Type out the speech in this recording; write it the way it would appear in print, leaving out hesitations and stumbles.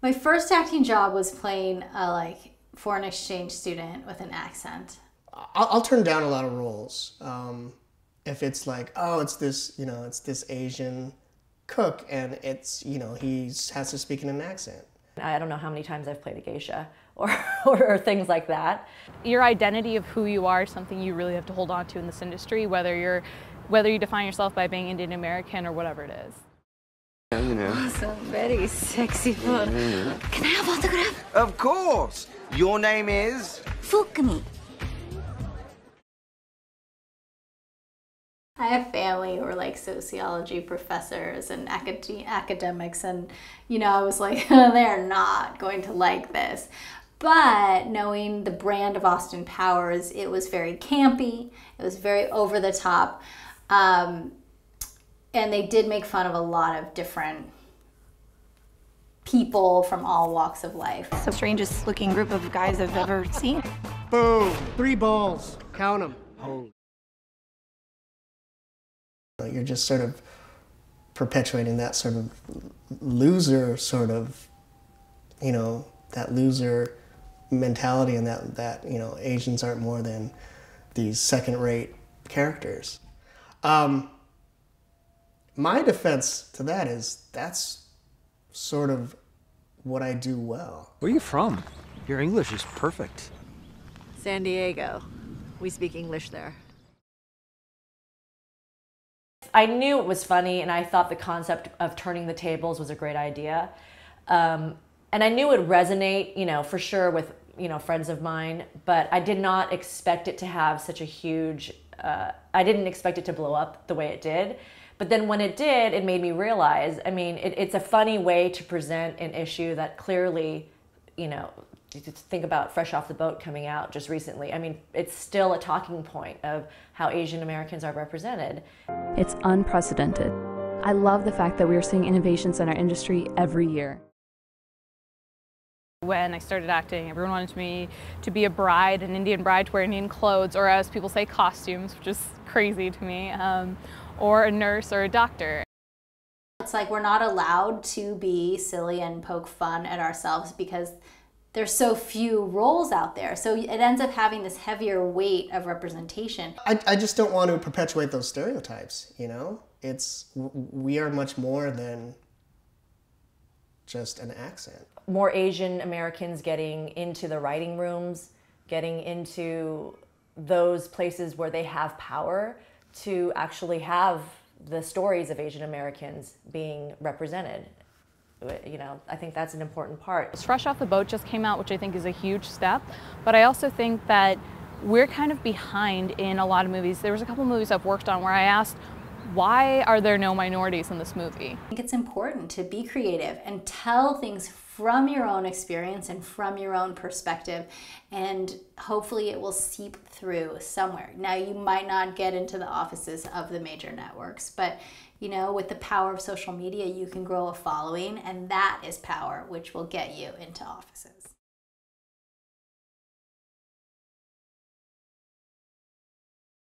My first acting job was playing a foreign exchange student with an accent. I'll turn down a lot of roles if it's like, oh, it's this, it's this Asian cook, and it's, he has to speak in an accent. I don't know how many times I've played a geisha or things like that. Your identity of who you are is something you really have to hold on to in this industry, whether you define yourself by being Indian American or whatever it is. Some very sexy food. Can I have autograph? Of course. Your name is? Fukumi. I have family who are sociology professors and academics, and I was like, they're not going to like this. But knowing the brand of Austin Powers, it was very campy, it was very over the top, and they did make fun of a lot of different people from all walks of life. It's the strangest looking group of guys I've ever seen. Boom, 3 balls, count them. Holy. You're just sort of perpetuating that sort of loser that loser mentality, and that Asians aren't more than these second-rate characters. My defense to that is that's sort of what I do well. Where are you from? Your English is perfect. San Diego. We speak English there. I knew it was funny, and I thought the concept of turning the tables was a great idea. And I knew it would resonate, for sure with, friends of mine, but I did not expect it to have such a huge, I didn't expect it to blow up the way it did. But then when it did, it made me realize, it's a funny way to present an issue that clearly, think about Fresh Off the Boat coming out just recently. It's still a talking point of how Asian Americans are represented. It's unprecedented. I love the fact that we are seeing innovations in our industry every year. When I started acting, everyone wanted me to be a bride, an Indian bride, to wear Indian clothes, or as people say, costumes, which is crazy to me, or a nurse or a doctor. It's like we're not allowed to be silly and poke fun at ourselves because there's so few roles out there. So it ends up having this heavier weight of representation. I just don't want to perpetuate those stereotypes, we are much more than just an accent. More Asian Americans getting into the writing rooms, getting into those places where they have power to actually have the stories of Asian Americans being represented. I think that's an important part. Fresh Off the Boat just came out, which I think is a huge step, but I also think that we're kind of behind in a lot of movies. There was a couple movies I've worked on where I asked, why are there no minorities in this movie? I think it's important to be creative and tell things from your own experience and from your own perspective, and hopefully it will seep through somewhere. Now, you might not get into the offices of the major networks, but with the power of social media, you can grow a following, and that is power, which will get you into offices.